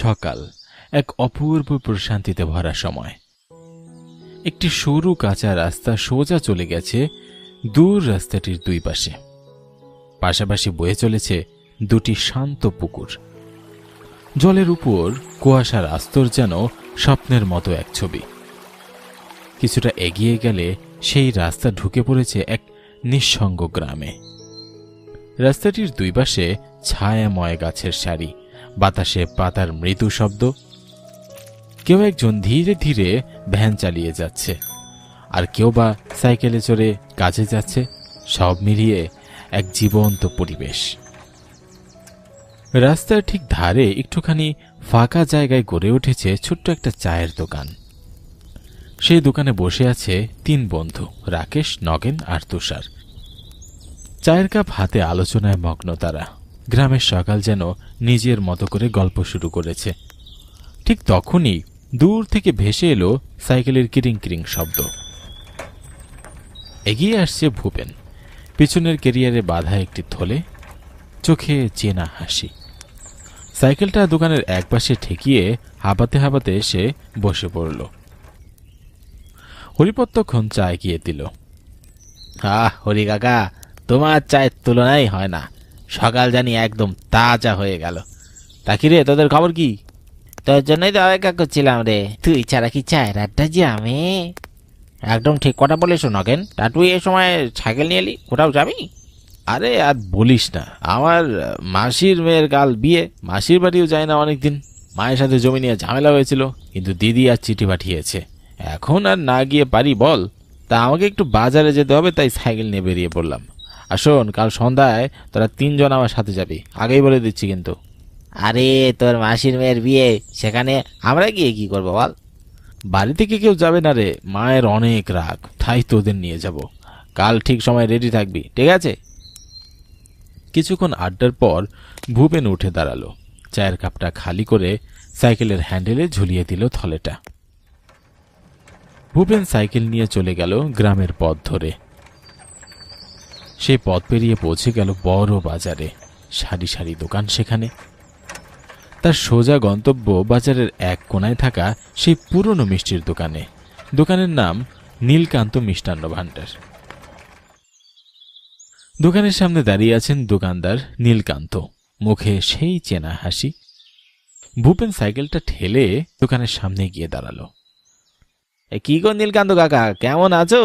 সকাল এক অপূর্ব প্রশান্তিতে ভরা সময়। একটি সরু কাঁচা রাস্তা সোজা চলে গেছে দূর রাস্তাটির দুই পাশে। পাশাপাশি বয়ে চলেছে দুটি শান্ত পুকুর। জলের উপর কুয়াশার আস্তর যেন স্বপ্নের মতো এক ছবি। কিছুটা এগিয়ে গেলে সেই রাস্তা ঢুকে পড়েছে এক নিঃসঙ্গ গ্রামে। রাস্তাটির দুই পাশে ছায়াময় গাছের সারি, বাতাসে পাতার মৃদু শব্দ। কেউ একজন ধীরে ধীরে ভ্যান চালিয়ে যাচ্ছে, আর কেউ বা সাইকেলে চড়ে কাজে যাচ্ছে। সব মিলিয়ে এক জীবন্ত পরিবেশ। রাস্তার ঠিক ধারে একটুখানি ফাঁকা জায়গায় গড়ে উঠেছে ছোট্ট একটা চায়ের দোকান। সেই দোকানে বসে আছে তিন বন্ধু, রাকেশ, নগেন আর তুষার। চায়ের কাপ হাতে আলোচনায় মগ্ন তারা। গ্রামের সকাল যেন নিজের মতো করে গল্প শুরু করেছে। ঠিক তখনই দূর থেকে ভেসে এলো সাইকেলের কিরিং কিরিং শব্দ। এগিয়ে আসছে ভূপেন, পিছনের কেরিয়ারে বাঁধা একটি থলে, চোখে চেনা হাসি। সাইকেলটা দোকানের একপাশে ঠেকিয়ে হাঁপাতে হাঁপাতে এসে বসে পড়ল। হরিপদ তখন চা এগিয়ে দিল। হরি কাকা, তোমার চায়ের তুলনাই হয় না। সকাল জানি একদম তাজা হয়ে গেল। তা কি রে, তোদের খবর কি? তোর জন্যই তো অপেক্ষা করছিলাম রে। তুই ছাড়া কি চায়ের আড্ডা জামে? একদম ঠিক কথা বলিস নগেন। তা তুই এ সময় সাইকেল নিয়ে এলি, কোথাও যাবি? আরে আর বলিস না, আমার মাসির মেয়ের কাল বিয়ে। মাসির বাড়িও যায় না অনেকদিন। মায়ের সাথে জমি নিয়ে ঝামেলা হয়েছিল, কিন্তু দিদি আর চিঠি পাঠিয়েছে। এখন আর না গিয়ে পারি বল? তা আমাকে একটু বাজারে যেতে হবে, তাই সাইকেল নিয়ে বেরিয়ে পড়লাম। আর শোন, কাল সন্ধ্যায় তোরা তিনজন আমার সাথে যাবি, আগেই বলে দিচ্ছি কিন্তু। আরে তোর মাসির মেয়ের বিয়ে, সেখানে আমরা গিয়ে কি করবো বল? বাড়ি থেকে কেউ যাবে না রে, মায়ের অনেক রাগ, তাই তোদের নিয়ে যাব। কাল ঠিক সময় রেডি থাকবি, ঠিক আছে? কিছুক্ষণ আড্ডার পর ভূপেন উঠে দাঁড়ালো। চায়ের কাপটা খালি করে সাইকেলের হ্যান্ডেলে ঝুলিয়ে দিল থলেটা। ভূপেন সাইকেল নিয়ে চলে গেল গ্রামের পথ ধরে। সেই পথ পেরিয়ে পৌঁছে গেল বড় বাজারে। সারি সারি দোকান সেখানে। তার সোজা গন্তব্য বাজারের এক কোনায় থাকা সেই পুরনো মিষ্টির দোকানে। দোকানের নাম নীলকান্ত মিষ্টান্ন ভাণ্ডার। দোকানের সামনে দাঁড়িয়ে আছেন দোকানদার নীলকান্ত, মুখে সেই চেনা হাসি। ভূপেন সাইকেলটা ঠেলে দোকানের সামনে গিয়ে দাঁড়ালো। কি গো নীলকান্ত কাকা, কেমন আছো?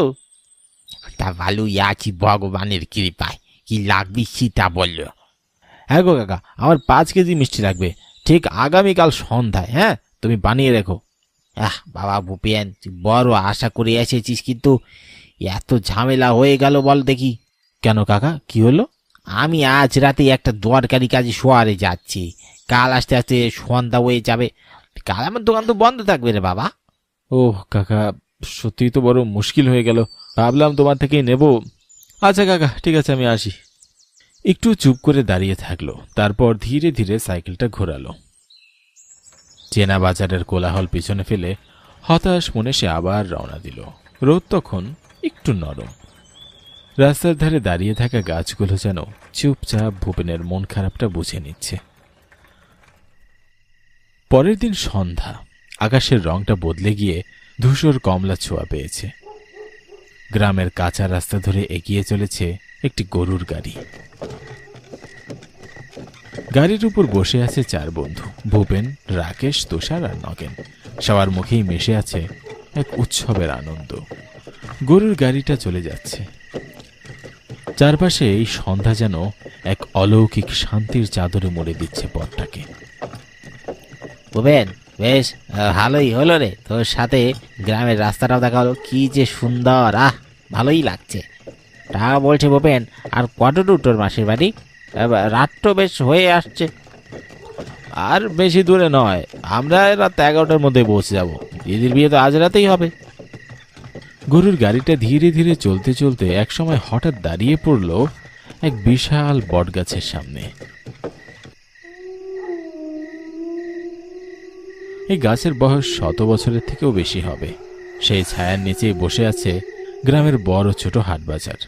তা ভালো আছি ভগবানের কৃপায়। কি লাগবে সেটা বললো। হ্যাঁ গো কাকা, আমার 5 কেজি মিষ্টি লাগবে, ঠিক আগামীকাল সন্ধ্যায়। হ্যাঁ, তুমি বানিয়ে রেখো। বাবা ভূপেন, তুই বড় আশা করে এসেছিস, কিন্তু এত ঝামেলা হয়ে গেল বল দেখি। কেন কাকা, কি হলো? আমি আজ রাতে একটা দরকারি কাজে শোয়ারে যাচ্ছি। কাল আস্তে আস্তে সন্ধ্যা হয়ে যাবে। কাল আমার দোকান তো বন্ধ থাকবে রে বাবা। ওহ কাকা, সত্যি তো বড় মুশকিল হয়ে গেল। ভাবলাম তোমার থেকেই নেব। আচ্ছা কাকা, ঠিক আছে, আমি আসি। একটু চুপ করে দাঁড়িয়ে থাকলো, তারপর ধীরে ধীরে সাইকেলটা ঘোরালো। চেনা বাজারের কোলাহল পিছনে ফেলে হতাশ মনে সে আবার রওনা দিল। রোদ তখন একটু নরম। রাস্তার ধারে দাঁড়িয়ে থাকা গাছগুলো যেন চুপচাপ ভূপেনের মন খারাপটা বুঝে নিচ্ছে। পরের দিন সন্ধ্যা। আকাশের রংটা বদলে গিয়ে ধূসর কমলা ছোঁয়া পেয়েছে। গ্রামের কাঁচা রাস্তা ধরে এগিয়ে চলেছে একটি গরুর গাড়ি। গাড়ির উপর বসে আছে 4 বন্ধু, ভূপেন, রাকেশ, তুষার আর নগেন। সবার মুখেই মিশে আছে এক উৎসবের আনন্দ। গরুর গাড়িটা চলে যাচ্ছে। চারপাশে এই সন্ধ্যা যেন এক অলৌকিক শান্তির চাদরে মুড়ে দিচ্ছে পথটাকে। ভূপেন, বেশ ভালোই হলো রে, তোর সাথে গ্রামের রাস্তাটাও দেখা হলো। কি যে সুন্দর, ভালোই লাগছে। তা বলছে ভূপেন, আর কত দূর তোর মাসির বাড়ি? রাত তো বেশ হয়ে আসছে। আর বেশি দূরে নয়, আমরা রাত 11টার মধ্যে পৌঁছে যাব। দিদির বিয়ে তো আজ রাতেই হবে। গরুর গাড়িটা ধীরে ধীরে চলতে চলতে একসময় হঠাৎ দাঁড়িয়ে পড়ল এক বিশাল বটগাছের সামনে। এই গাছের বয়স 100 বছরের থেকেও বেশি হবে। সেই ছায়ার নিচেই বসে আছে গ্রামের বড় ছোট হাট বাজার।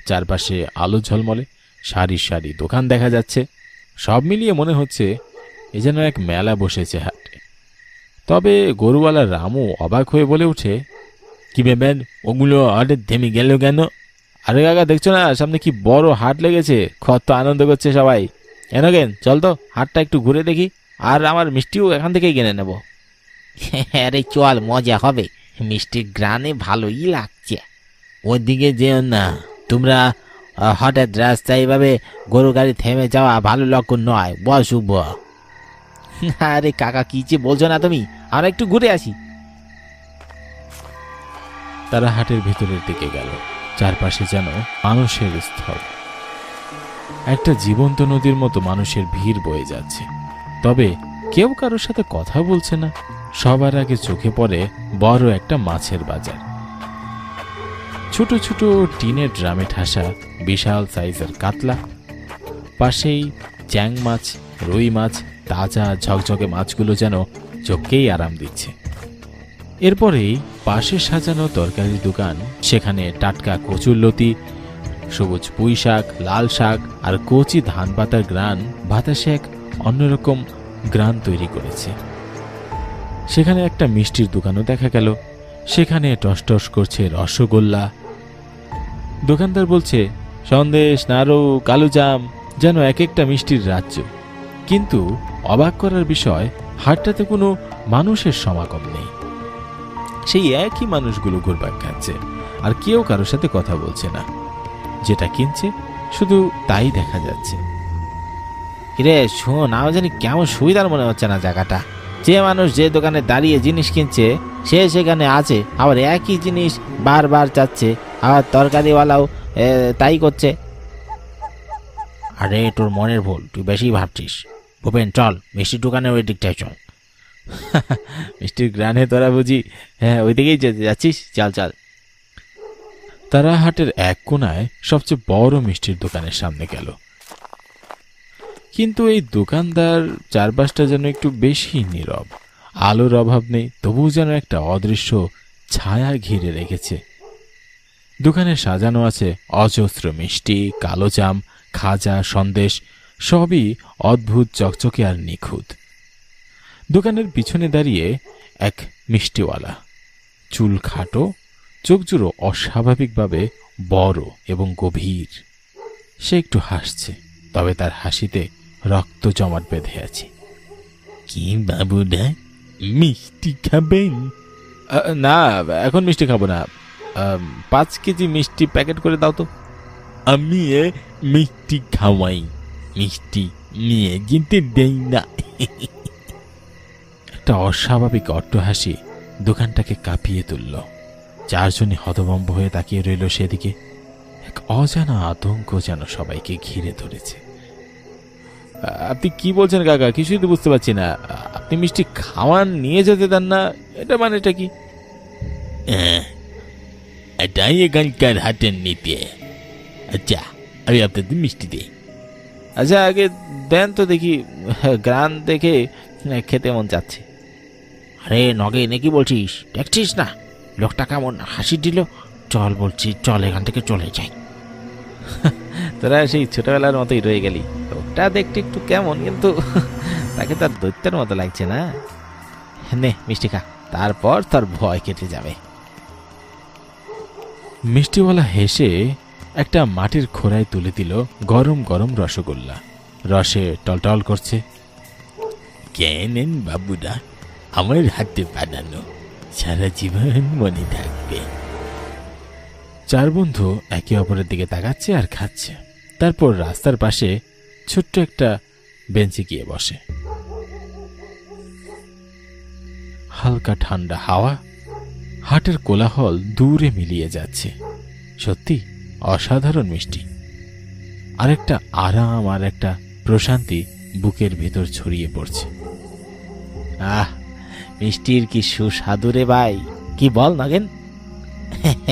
চারপাশে আলো ঝলমলে, সারি সারি দোকান দেখা যাচ্ছে। সব মিলিয়ে মনে হচ্ছে এ যেন এক মেলা বসেছে হাটে। তবে গরুওয়ালা রামু অবাক হয়ে বলে ওঠে, কি ভেবেন, ওগুলো হাটে থেমে গেল কেন? আরে কাকা, দেখছো না সামনে কি বড় হাট লেগেছে, কত আনন্দ করছে সবাই। কেন চল তো হাটটা একটু ঘুরে দেখি, আর আমার মিষ্টিও এখান থেকেই কিনে নেব। আরে চল, মজা হবে, মিষ্টির গ্রানে ভালোই লাগছে। ওদিকে যেও না তোমরা, হঠাৎ রাস্তায় এভাবে গরু গাড়ি থেমে যাওয়া ভালো লক্ষণ নয়, শুভ। আরে কাকা, কি যে বলছো না তুমি, আমরা একটু ঘুরে আসি। তারা হাটের ভিতরের দিকে গেল। চারপাশে যেন মানুষের স্থল, একটা জীবন্ত নদীর মতো মানুষের ভিড় বয়ে যাচ্ছে। তবে কেউ কারোর সাথে কথা বলছে না। সবার আগে চোখে পড়ে বড় একটা মাছের বাজার। ছোট ছোট টিনের ড্রামে ঠাসা বিশাল সাইজের কাতলা, পাশেই চ্যাং মাছ, রুই মাছ, তাজা ঝকঝকে মাছগুলো যেন চোখকেই আরাম দিচ্ছে। এরপরেই পাশে সাজানো তরকারির দোকান, সেখানে টাটকা কচুরলতি, সবুজ পুঁই শাক, লাল শাক আর কচি ধান পাতার গ্রান বাতাসে এক অন্যরকম গ্রান তৈরি করেছে। সেখানে একটা মিষ্টির দোকানও দেখা গেল, সেখানে টসটস করছে রসগোল্লা। দোকানদার বলছে সন্দেশ, নাড়ু, কালোজাম, যেন এক একটা মিষ্টির রাজ্য। কিন্তু অবাক করার বিষয়, হাটটাতে কোনো মানুষের সমাগম নেই। সেই একই মানুষগুলো ঘুরপাক খাচ্ছে, আর কেউ কারোর সাথে কথা বলছে না। যেটা কিনছে শুধু তাই দেখা যাচ্ছে। কিরে শোন, আমার জানি কেমন সুবিধার মনে হচ্ছে না জায়গাটা। যে মানুষ যে দোকানে দাঁড়িয়ে জিনিস কিনছে সে সেখানে আছে, আবার একই জিনিস বারবার চাচ্ছে, আবার তরকারিওয়ালাও তাই করছে। আরে তোর মনের ভুল, তুই বেশি ভাবছিস। ভূপেন, চল মিষ্টির দোকানে ওই দিকটায় চল। মিষ্টির গ্রানে তোরা বুঝি হ্যাঁ ওই দিকেই যেতে যাচ্ছিস, চল চল। তারা হাটের এক কোনায় সবচেয়ে বড় মিষ্টির দোকানের সামনে গেল। কিন্তু এই দোকানদার চারপাশটা যেন একটু বেশি নীরব। আলোর অভাব নেই, তবুও যেন একটা অদৃশ্য ছায়া ঘিরে রেখেছে। দোকানে সাজানো আছে অজস্র মিষ্টি, কালোজাম, খাজা, সন্দেশ, সবই অদ্ভুত, চকচকে আর নিখুঁত। দোকানের পিছনে দাঁড়িয়ে এক মিষ্টিওয়ালা, চুল খাটো, চোখজুড়ো অস্বাভাবিকভাবে বড় এবং গভীর। সে একটু হাসছে, তবে তার হাসিতে রক্ত জমাট বেঁধে আছে। কি বাবুদা, মিষ্টি খাবেন? না, এখন মিষ্টি খাবো না। 5 কেজি মিষ্টি প্যাকেট করে দাও তো। আমি মিষ্টি খাওয়াই, মিষ্টি নিয়ে যেতে দেই না। একটা অস্বাভাবিক অট্টহাসি দোকানটাকে কাঁপিয়ে তুলল। চারজনই হতভম্ব হয়ে তাকিয়ে রইল সেদিকে। এক অজানা আতঙ্ক যেন সবাইকে ঘিরে ধরেছে। আপনি কি বলছেন কাকা? কিছুই তো বুঝতে পারছি না। আপনি মিষ্টি খাওয়ান, নিয়ে যেতে দেন না, এটা মানেটা কি? এটাই এখানকার হাটের নীতি। আচ্ছা, আমি আপনাদের মিষ্টি দিই। আচ্ছা, আগে দেন তো দেখি, গ্রান দেখে খেতে মন চাচ্ছে। আরে নগে নাকি বলছিস, দেখছিস না লোকটা কেমন হাসি দিল? চল বলছি, চল এখান থেকে চলে যাই। তোরা সেই ছোটবেলার মতোই রয়ে গেলি। লোকটা দেখতে একটু কেমন, কিন্তু তাকে তার দৈত্যের মতো লাগছে না। নে মিষ্টি খা, তারপর তোর ভয় কেটে যাবে। মিষ্টিওয়ালা হেসে একটা মাটির খোড়ায় তুলে দিল গরম গরম রসগোল্লা। রসে টলটল করছে। কেনেন বাবুরা, আমার হাতে বানানো, সারা জীবন মনে থাকবে। চার বন্ধু একে অপরের দিকে তাকাচ্ছে আর খাচ্ছে। তারপর রাস্তার পাশে ছোট্ট একটা বেঞ্চে গিয়ে বসে। হালকা ঠান্ডা হাওয়া, হাটের কোলাহল দূরে মিলিয়ে যাচ্ছে। সত্যি অসাধারণ মিষ্টি। আর একটা আরাম আর একটা প্রশান্তি বুকের ভেতর ছড়িয়ে পড়ছে। আহ, মিষ্টির কি সুস্বাদু রে ভাই, কি বল নাগেন?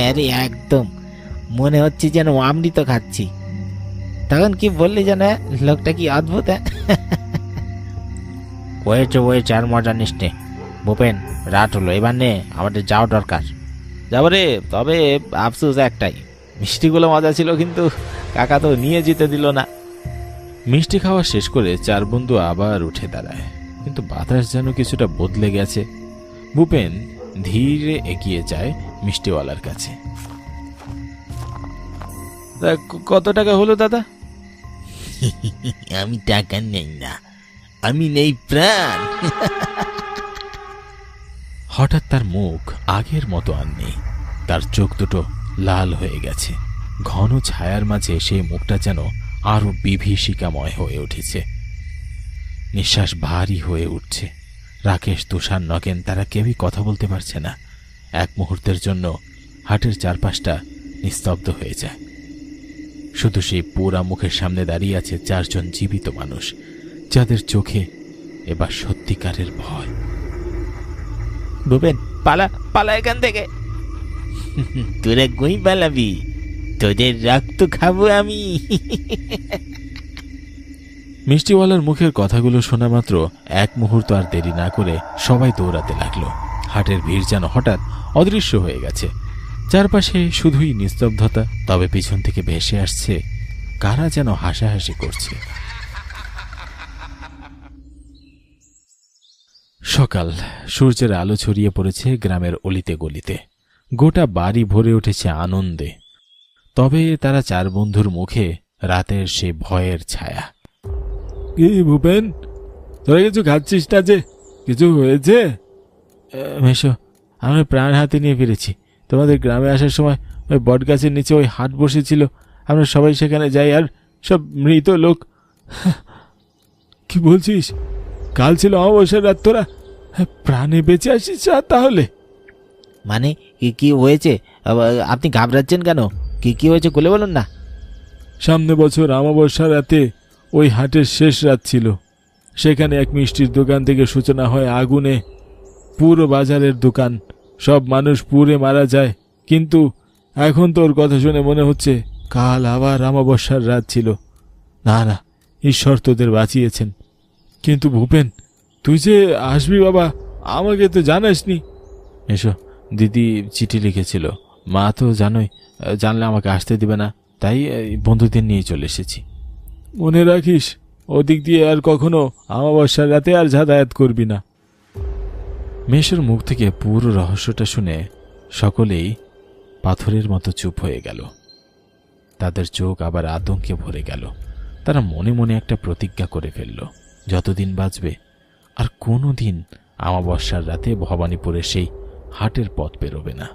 আরে একদম মনে হচ্ছে যেন অমৃত খাচ্ছি। তখন কি বললি যেন, লোকটা কি অদ্ভুত। ওয়েছে আর মজা নিস নে ভূপেন, রাত হলো, এবার নে, আমাদের যাওয়া দরকার। যাবো রে, তবে আফসোস একটাই, মিষ্টিগুলো মজা ছিল কিন্তু কাকা তো নিয়ে যেতে দিল না। মিষ্টি খাওয়া শেষ করে চার বন্ধু আবার উঠে দাঁড়ায়। কিন্তু বাতাস যেন কিছুটা বদলে গেছে। ভূপেন ধীরে এগিয়ে যায় মিষ্টিওয়ালার কাছে। কত টাকা হলো দাদা? আমি টাকা নেই না, আমি নেই প্রাণ। হঠাৎ তার মুখ আগের মতো আর নেই। তার চোখ দুটো লাল হয়ে গেছে। ঘন ছায়ার মাঝে সেই মুখটা যেন আরো বিভীষিকাময় হয়ে উঠেছে। নিঃশ্বাস ভারী হয়ে উঠছে। রাকেশ, তুষার, নগেন তারা কেউই কথা বলতে পারছে না। এক মুহূর্তের জন্য হাটের চারপাশটা নিস্তব্ধ হয়ে যায়। শুধু সেই পোড়া মুখের সামনে দাঁড়িয়ে আছে চারজন জীবিত মানুষ, যাদের চোখে এবার সত্যিকারের ভয়। ভূপেন, পালা পালা এখান থেকে। তোরা কই পালাবি? তোদের রক্ত খাবো আমি। মিষ্টিওয়ালার মুখের কথাগুলো শোনা মাত্র এক মুহূর্ত আর দেরি না করে সবাই দৌড়াতে লাগলো। হাটের ভিড় যেন হঠাৎ অদৃশ্য হয়ে গেছে। চারপাশে শুধুই নিস্তব্ধতা, তবে পিছন থেকে ভেসে আসছে কারা যেন হাসাহাসি করছে। সকাল, সূর্যের আলো ছড়িয়ে পড়েছে গ্রামের অলিতে গলিতে। গোটা বাড়ি ভরে উঠেছে আনন্দে। তবে তারা চার বন্ধুর মুখে রাতের সে ভয়ের ছায়া। কি ভূপেন, তোরা কিছু খাচ্ছিস না যে? কিছু হয়েছে? মেশো, আমরা প্রাণ হাতে নিয়ে ফিরেছি। তোমাদের গ্রামে আসার সময় ওই বটগাছের নিচে ওই হাট বসেছিল, আমরা সবাই সেখানে যাই, আর সব মৃত লোক। কি বলছিস? কাল ছিল অমাবস্যার রাত, তোরা প্রাণে বেঁচে আসিস তাহলে? মানে কি হয়েছে? আপনি ঘাবড়াচ্ছেন কেন? কি হয়েছে খুলে বলুন না। সামনে বছর অমাবস্যার রাতে ওই হাটের শেষ রাত ছিল। সেখানে এক মিষ্টির দোকান থেকে সূচনা হয় আগুনে। পুরো বাজারের দোকান, সব মানুষ পুড়ে মারা যায়। কিন্তু এখন তোর কথা শুনে মনে হচ্ছে কাল আবার অমাবস্যার রাত ছিল। না না, ঈশ্বর তোদের বাঁচিয়েছেন। কিন্তু ভূপেন, তুই যে আসবি বাবা, আমাকে তো জানাসনি। এসো, দিদি চিঠি লিখেছিল, মা তো জানোই, জানলে আমাকে আসতে দিবে না, তাই বন্ধুদের নিয়ে চলে এসেছি। মনে রাখিস, ওদিক দিয়ে আর কখনো অমাবস্যার রাতে আর যাতায়াত করবি না। মেশোর মুখ থেকে পুরো রহস্যটা শুনে সকলেই পাথরের মতো চুপ হয়ে গেল। তাদের চোখ আবার আতঙ্কে ভরে গেল। তারা মনে মনে একটা প্রতিজ্ঞা করে ফেলল, যতদিন বাঁচবে আর কোনো দিন অমাবস্যার রাতে ভবানীপুরে সেই হাটের পথ পেরোবে না।